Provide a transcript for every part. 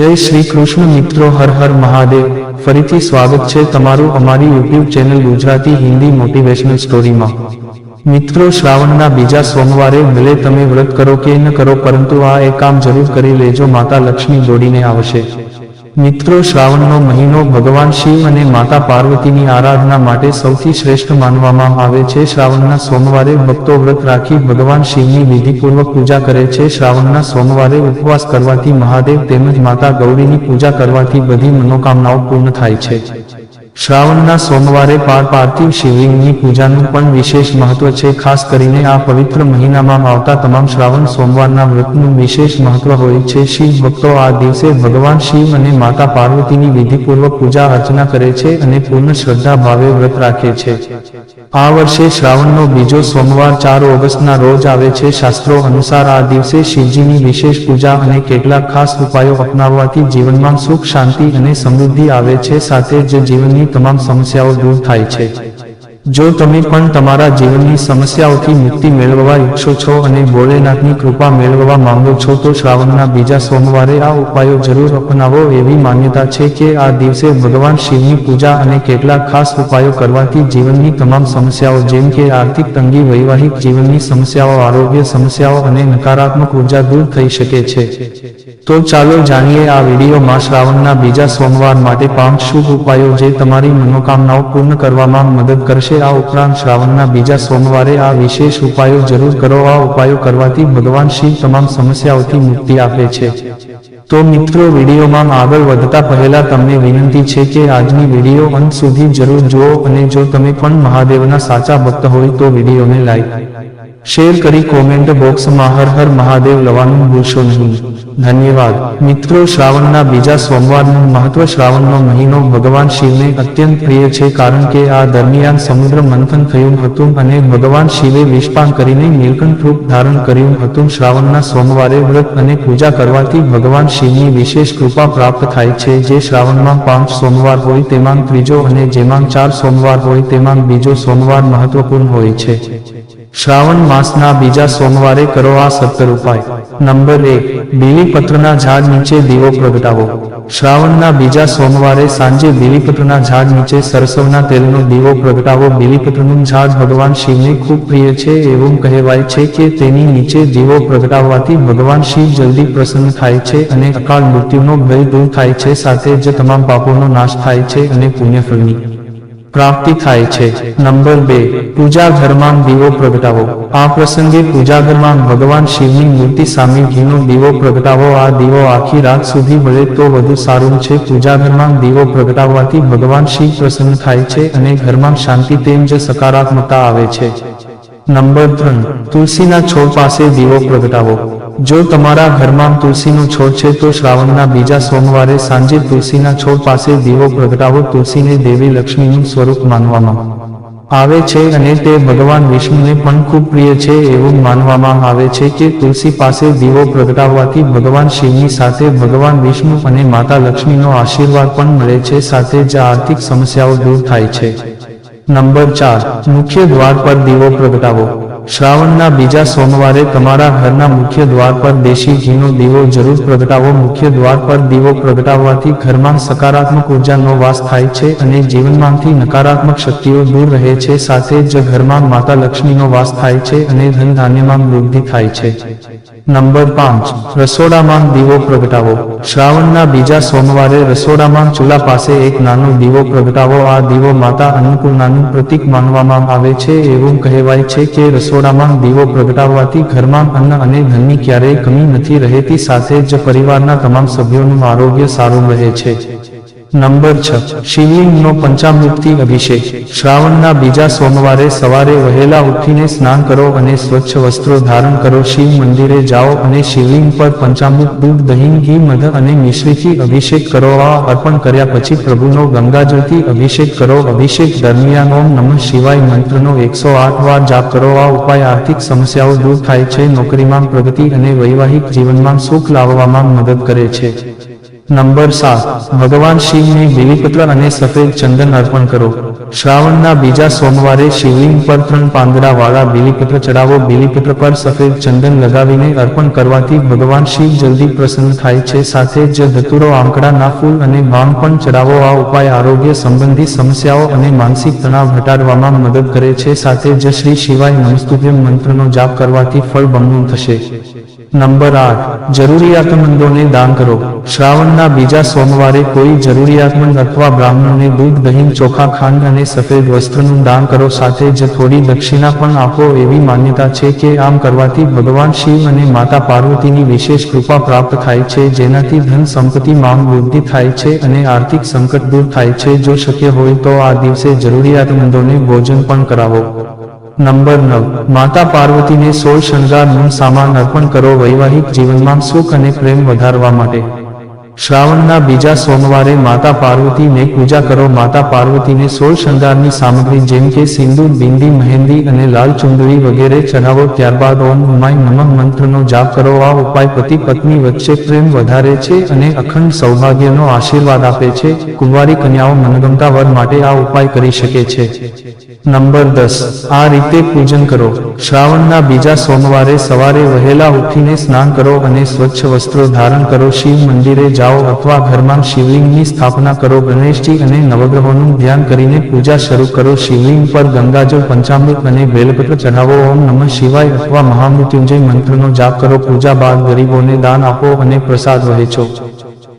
જય શ્રી કૃષ્ણ મિત્રો, હર હર મહાદેવ। ફરીથી સ્વાગત છે તમારું અમારી YouTube channel Gujarati Hindi motivational સ્ટોરીમાં। મિત્રો, શ્રાવણના બીજા સોમવારે ભલે તમે વ્રત કરો કે ન કરો, પરંતુ આ એક કામ જરૂર કરી લેજો, માતા લક્ષ્મી દોડીને આવશે। મિત્રો, શ્રાવણનો મહિનો ભગવાન શિવ અને માતા પાર્વતીની આરાધના માટે સૌથી શ્રેષ્ઠ માનવામાં આવે છે। શ્રાવણના સોમવારે ભક્તો વ્રત રાખી ભગવાન શિવની વિધિપૂર્વક પૂજા કરે છે। શ્રાવણના સોમવારે ઉપવાસ કરવાથી મહાદેવ તેમજ માતા ગૌરીની પૂજા કરવાથી બધી મનોકામનાઓ પૂર્ણ થાય છે। શ્રાવણના સોમવારે પાર્થિવ શિવલિંગની પૂજાનું પણ વિશેષ મહત્વ છે। ખાસ કરીને આ પવિત્ર મહિનામાં આવતા તમામ શ્રાવણ સોમવારના વ્રતનું વિશેષ મહત્વ હોય છે। શિવ ભક્તો આ દિવસે ભગવાન શિવ અને માતા પાર્વતીની વિધિપૂર્વક પૂજા અર્ચના કરે છે અને પૂર્ણ શ્રદ્ધા ભાવે વ્રત રાખે છે। આ વર્ષે શ્રાવણનો બીજો સોમવાર 4 ઓગસ્ટના રોજ આવે છે। શાસ્ત્રો અનુસાર આ દિવસે શિવજીની વિશેષ પૂજા અને કેટલાક ખાસ ઉપાયો અપનાવવાથી જીવનમાં સુખ, શાંતિ અને સમૃદ્ધિ આવે છે, સાથે જ જીવનની તમામ સમસ્યાઓ દૂર થાય છે। જો તમે પણ તમારા જીવનની સમસ્યાઓથી મુક્તિ મેળવવા ઈચ્છો છો અને ભોલેનાથની કૃપા મેળવવા માંગો છો, તો શ્રાવણના બીજા સોમવારે આ ઉપાયો જરૂર અપનાવો। એવી માન્યતા છે કે આ દિવસે ભગવાન શિવની પૂજા અને કેટલાક ખાસ ઉપાયો કરવાથી જીવનની તમામ સમસ્યાઓ જેમ કે આર્થિક તંગી, વૈવાહિક જીવનની સમસ્યાઓ, આરોગ્ય સમસ્યાઓ અને નકારાત્મક ઉર્જા દૂર થઈ શકે છે। તો ચાલો જાણીએ આ વિડીયોમાં શ્રાવણના બીજા સોમવાર માટે 5 શુભ ઉપાયો જે તમારી મનોકામનાઓ પૂર્ણ કરવામાં મદદ કરશે। આ ઉપરાંત શ્રાવણના બીજા સોમવારે આ વિશેષ ઉપાયો જરૂર કરો। આ ઉપાયો કરવાથી ભગવાન શિવ તમામ સમસ્યાઓથી મુક્તિ આપે છે। તો મિત્રો, વિડીયોમાં આગળ વધતા પહેલા તમને વિનંતી છે કે આજની વિડીયો અંત સુધી જરૂર જુઓ અને જો તમે પણ મહાદેવના સાચા ભક્ત હોય તો વિડીયોને લાઈક, શેર કરી કોમેન્ટ બોક્સમાં હર હર મહાદેવ લવાનું ભૂલશો નહીં। ધન્યવાદ। મિત્રો, શ્રાવણના બીજા સોમવારનું મહત્વ। શ્રાવણનો મહિનો ભગવાન શિવને અત્યંત પ્રિય છે, કારણ કે આ દરમિયાન સમુદ્ર મંથન થયું હતું અને ભગવાન શિવે વિષપાન કરીને નીલકંઠ રૂપ ધારણ કર્યું હતું। શ્રાવણના સોમવારે વ્રત અને પૂજા કરવાથી ભગવાન શિવની વિશેષ કૃપા પ્રાપ્ત થાય છે। જે શ્રાવણમાં 5 સોમવાર હોય તેમાં ત્રીજો અને જેમાં 4 સોમવાર હોય તેમાં બીજો સોમવાર મહત્વપૂર્ણ હોય છે। શ્રાવણ માસના બીજા સોમવારે કરો આ 17 ઉપાય। નંબર 1, બીલીપત્રના ઝાડ નીચે દીવો પ્રગટાવો। શ્રાવણના બીજા સોમવારે સાંજે બીલીપત્રના ઝાડ નીચે સરસવના તેલનો દીવો પ્રગટાવો। બીલીપત્રનું ઝાડ ભગવાન શિવને ખૂબ પ્રિય છે। એવું કહેવાય છે કે તેની નીચે દીવો પ્રગટાવવાથી ભગવાન શિવ જલ્દી પ્રસન્ન થાય છે અને અકાળ મૃત્યુનો ભય દૂર થાય છે, સાથે જ તમામ પાપોનો નાશ થાય છે અને પુણ્યફળની પ્રાપ્તિ થાય છે। નંબર 2, પૂજા ઘરમાં દીવો પ્રગટાવો। આ પ્રસંગે પૂજાઘરમાં ભગવાન શિવની મૂર્તિ સામે ઘીનો દીવો પ્રગટાવો। આ દીવો આખી રાત સુધી બળે તો વધુ સારું છે। પૂજાઘરમાં દીવો પ્રગટાવવાથી ભગવાન શિવ પ્રસન્ન થાય છે અને ઘરમાં શાંતિ તેમજ સકારાત્મકતા આવે છે। નંબર 3, તુલસીના છોડ પાસે દીવો પ્રગટાવો। જો તમારા ઘરમાં તુલસીનો છોડ છે તો શ્રાવણના બીજા સોમવારે સાંજે તુલસીના છોડ પાસે દીવો પ્રગટાવો। તુલસીને દેવી લક્ષ્મીનું સ્વરૂપ માનવામાં આવે છે અને તે ભગવાન વિષ્ણુને પણ ખૂબ પ્રિય છે। એવું માનવામાં આવે છે કે તુલસી પાસે દીવો પ્રગટાવવાથી ભગવાન શિવની સાથે ભગવાન વિષ્ણુ અને માતા લક્ષ્મીનો આશીર્વાદ પણ મળે છે, સાથે જ આર્થિક સમસ્યાઓ દૂર થાય છે। નંબર 4, મુખ્ય દ્વાર પર દીવો પ્રગટાવો। શ્રાવણના બીજા સોમવારે તમારા ઘરના મુખ્ય દ્વાર પર દેશી ઘીનો દીવો જરૂર પ્રગટાવો। મુખ્ય દ્વાર પર દીવો પ્રગટાવવાથી ઘરમાં સકારાત્મક ઉર્જાનો વાસ થાય છે અને જીવનમાંથી નકારાત્મક શક્તિઓ દૂર રહે છે, સાથે જ ઘરમાં માતા લક્ષ્મીનો વાસ થાય છે અને ધન ધાન્યમાં વૃદ્ધિ થાય છે। નંબર 5, રસોડામાં દીવો પ્રગટાવો। શ્રાવણના બીજા સોમવારે રસોડામાં ચૂલા પાસે એક નાનો દીવો પ્રગટાવો। આ દીવો માતા અન્નપૂર્ણાનું પ્રતીક માનવામાં આવે છે। એવું કહેવાય છે કે રસોડામાં દીવો પ્રગટાવવાથી ઘરમાં અન્ન અને ધનની ક્યારેય કમી નથી રહેતી, સાથે જ પરિવારના તમામ સભ્યોનું આરોગ્ય સારું રહે છે। નંબર 6, શિવલિંગનો પંચામૃતથી અભિષેક। શ્રાવણના બીજા સોમવારે સવારે વહેલા ઉઠીને સ્નાન કરો અને સ્વચ્છ વસ્ત્રો ધારણ કરો। શિવ મંદિરે જાઓ અને શિવલિંગ પર પંચામૃત, દૂધ, દહીં, ઘી, મધ અને મિશ્રીથી અભિષેક કરો। આ અર્પણ કર્યા પછી પ્રભુનો ગંગાજળથી અભિષેક કરો। અભિષેક દરમિયાન ઓમ નમઃ શિવાય મંત્રનો 108 વાર જાપ કરો। આ ઉપાય આર્થિક સમસ્યાઓ દૂર થાય છે, નોકરીમાં પ્રગતિ અને વૈવાહિક જીવનમાં સુખ લાવવામાં મદદ કરે છે। નંબર 7 ભગવાન શિવને બીલીપત્ર અને સફેદ ચંદન અર્પણ કરો. શ્રાવણના બીજા સોમવારે શિવલિંગ પર 3 પાંદડાવાળા બીલીપત્ર ચડાવો. બીલીપત્ર પર સફેદ ચંદન લગાવીને અર્પણ કરવાથી ભગવાન શિવ જલ્દી પ્રસન્ન થાય છે. સાથે જ ધતુરો, આંકડાના ફૂલ અને ભાંગ પણ ચડાવો. આ ઉપાય આરોગ્ય સંબંધી સમસ્યાઓ અને માનસિક તણાવ ઘટાડવામાં મદદ કરે છે. સાથે જ શ્રી શિવાય નમસ્તુભ્યમ મંત્રનો જાપ કરવાથી ફળ બમણું થશે. નંબર 8 જરૂરિયાતમંદોને દાન કરો. શ્રાવણના બીજા સોમવારે કોઈ જરૂરિયાતમંદ અથવા બ્રાહ્મણોને દૂધ, દહીં, ચોખા, ખાંડ અને સફેદ વસ્ત્રનું દાન કરો. સાથે જ થોડી દક્ષિણા પણ આપો. એવી માન્યતા છે કે આમ કરવાથી ભગવાન શિવ અને માતા પાર્વતીની વિશેષ કૃપા પ્રાપ્ત થાય છે, જેનાથી ધન સંપત્તિમાં વૃદ્ધિ થાય છે અને આર્થિક સંકટ દૂર થાય છે. જો શક્ય હોય તો આ દિવસે જરૂરિયાતમંદોને ભોજન પણ કરાવો. નંબર 9 માતા પાર્વતીને 16 શણગારનું સામાન અર્પણ કરો. વૈવાહિક જીવનમાં સુખ અને પ્રેમ વધારવા માટે શ્રાવણના બીજા સોમવારે માતા પાર્વતીને પૂજા કરો. માતા પાર્વતીને 16 શણગારની સામગ્રી જેમ કે સિંદૂર, બિંદી, મહેંદી અને લાલ ચુંદડી વગેરે ચઢાવો. ત્યારબાદ ઓમ ઉમાય નમઃ મંત્રનો જાપ કરો. આ ઉપાય પતિ પત્ની વચ્ચે પ્રેમ વધારે છે અને અખંડ સૌભાગ્યનો આશીર્વાદ આપે છે. કુંવારી કન્યાઓ મનગમતા વર માટે આ ઉપાય કરી શકે છે. નંબર 10 આ રીતે પૂજન કરો. શ્રાવણના બીજા સોમવારે સવારે વહેલા ઉઠીને સ્નાન કરો અને સ્વચ્છ વસ્ત્રો ધારણ કરો. શિવ મંદિરે જાઓ અથવા ઘરમાં શિવલિંગની સ્થાપના કરો. ગણેશજી અને નવગ્રહોનું ધ્યાન કરીને પૂજા શરૂ કરો. શિવલિંગ પર ગંગાજળ, પંચામૃત અને બેલપત્ર ચઢાવો. ઓમ નમઃ શિવાય અથવા મહામૃત્યુંજય મંત્રનો જાપ કરો. પૂજા બાદ ગરીબોને દાન આપો અને પ્રસાદ વહેંચો.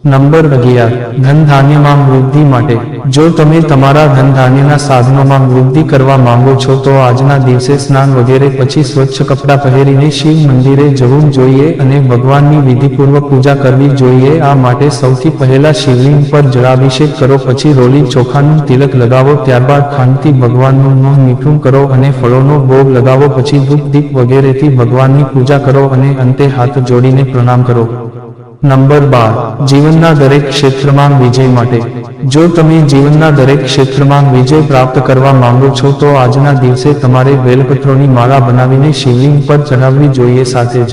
નંબર 11 ધન ધાન્યમાં વૃદ્ધિ માટે. જો તમે તમારા ધન ધાન્યના સાધનોમાં વૃદ્ધિ કરવા માંગો છો તો આજના દિવસે સ્નાન વગેરે પછી સ્વચ્છ કપડાં પહેરીને શિવ મંદિરે જવું જોઈએ અને ભગવાનની વિધિપૂર્વક પૂજા કરવી જોઈએ. આ માટે સૌથી પહેલા શિવલિંગ પર જળાભિષેક કરો. પછી રોલી ચોખાનું તિલક લગાવો. ત્યારબાદ ખાંડથી ભગવાનનું મોં મીઠું કરો અને ફળોનો ભોગ લગાવો. પછી ધૂપ, દીપ વગેરેથી ભગવાનની પૂજા કરો અને અંતે હાથ જોડીને પ્રણામ કરો. નંબર 12 જીવનના દરેક ક્ષેત્રમાં વિજય માટે. જો તમે જીવનના દરેક ક્ષેત્રમાં વિજય પ્રાપ્ત કરવા માંગો છો તો આજના દિવસે તમારે બેલપત્રોની માળા બનાવીને શિવલિંગ પર ચઢાવવી જોઈએ. સાથે જ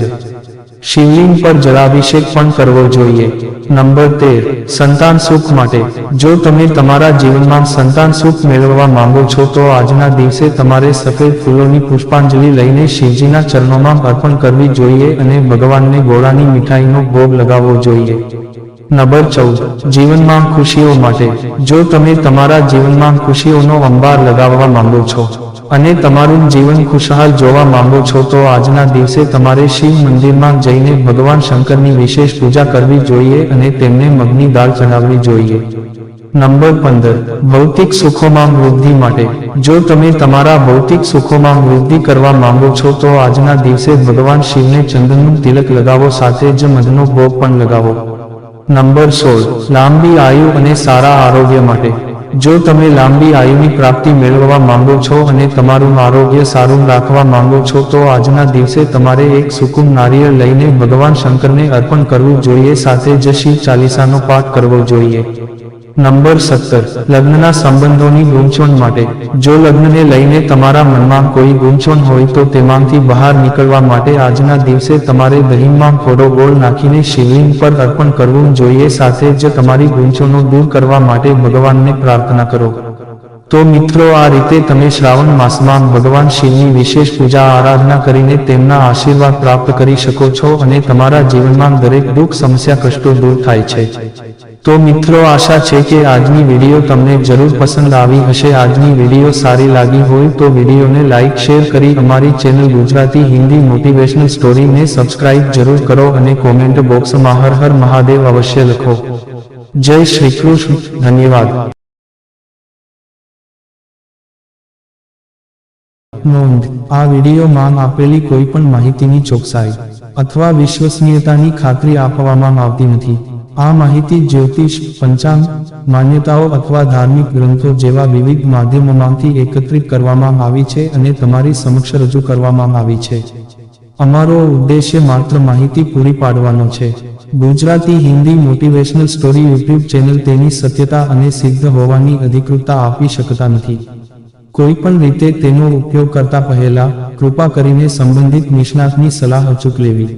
શિવલિંગ પર જળાભિષેક પણ કરવો જોઈએ. નંબર 13 સંતાન સુખ માટે. જો તમે તમારા જીવનમાં સંતાન સુખ મેળવવા માંગો છો તો આજના દિવસે તમારે સફેદ ફૂલોની પુષ્પાંજલિ લઈને શિવજીના ચરણોમાં અર્પણ કરવી જોઈએ અને ભગવાનને ગોળાની મીઠાઈનો ભોગ લગાવવો જોઈએ. નંબર 14 જીવનમાં ખુશીઓ માટે. જો તમે તમારા જીવનમાં ખુશીઓનો અંબાર લગાવવા માંગો છો અને તમારું જીવન ખુશહાલ જોવા માંગો છો તો આજના દિવસે તમારે શિવ મંદિરમાં જઈને ભગવાન શંકરની વિશેષ પૂજા કરવી જોઈએ અને તેમને મગની દાળ ચઢાવવી જોઈએ. નંબર 15 ભૌતિક સુખોમાં વૃદ્ધિ માટે. જો તમે તમારા ભૌતિક સુખોમાં વૃદ્ધિ કરવા માંગો છો તો આજના દિવસે ભગવાન શિવને ચંદનનું તિલક લગાવો. સાથે જ મધનો ભોગ પણ લગાવો. નંબર 16 લાંબી આયુ અને સારા આરોગ્ય માટે. જો તમે લાંબી આયુની પ્રાપ્તિ મેળવવા માંગો છો અને તમારું આરોગ્ય સારું રાખવા માંગો છો તો આજના દિવસે તમારે એક સૂકું નારિયેળ લઈને ભગવાન શંકરને અર્પણ કરવું જોઈએ. સાથે જ શિવ ચાલીસાનો પાઠ કરવો જોઈએ. નંબર 17 લગ્નના સંબંધોની ગૂંચવણ માટે. જો લગ્નને લઈને તમારા મનમાં કોઈ ગૂંચવણ હોય તો તેમાંથી બહાર નીકળવા માટે આજના દિવસે તમારે દહીંમાં થોડો ગોળ નાખીને શિવલિંગ પર અર્પણ કરવું જોઈએ. સાથે જ તમારી ગૂંચવણો દૂર કરવા માટે ભગવાનને પ્રાર્થના કરો. તો મિત્રો, આ રીતે તમે શ્રાવણ માસમાં ભગવાન શિવની વિશેષ પૂજા આરાધના કરીને તેમના આશીર્વાદ પ્રાપ્ત કરી શકો છો અને તમારા જીવનમાં દરેક દુઃખ, સમસ્યા, કષ્ટો દૂર થાય છે. તો મિત્રો, આશા છે કે આજની વિડીયો તમને જરૂર પસંદ આવી હશે. આજની વિડીયો સારી લાગી હોય તો વિડીયોને લાઇક, શેર કરી અમારી ચેનલ ગુજરાતી હિન્દી મોટિવેશનલ સ્ટોરીને સબસ્ક્રાઇબ જરૂર કરો અને કોમેન્ટ બોક્સમાં હર હર મહાદેવ અવશ્ય લખો. જય શ્રી કૃષ્ણ. ધન્યવાદ. નોંધ: આ વિડીયોમાં આપેલી કોઈ પણ માહિતીની ચોકસાઈ અથવા વિશ્વસનીયતાની ખાતરી આપવામાં આવતી નથી. આ માહિતી જ્યોતિષ, પંચાંગ, માન્યતાઓ અથવા ધાર્મિક ગ્રંથો જેવા વિવિધ માધ્યમોમાંથી એકત્રિત કરવામાં આવી છે અને તમારી સમક્ષ રજૂ કરવામાં આવી છે. અમારો ઉદ્દેશ્ય માત્ર માહિતી પૂરી પાડવાનો છે. Gujarati Hindi motivational story YouTube channel તેની સત્યતા અને સિદ્ધ હોવાની અધિકૃતતા આપી શકતા નથી. કોઈ પણ રીતે તેનો ઉપયોગ કરતા પહેલા કૃપા કરીને સંબંધિત નિષ્ણાતની સલાહ અચૂક લેવી.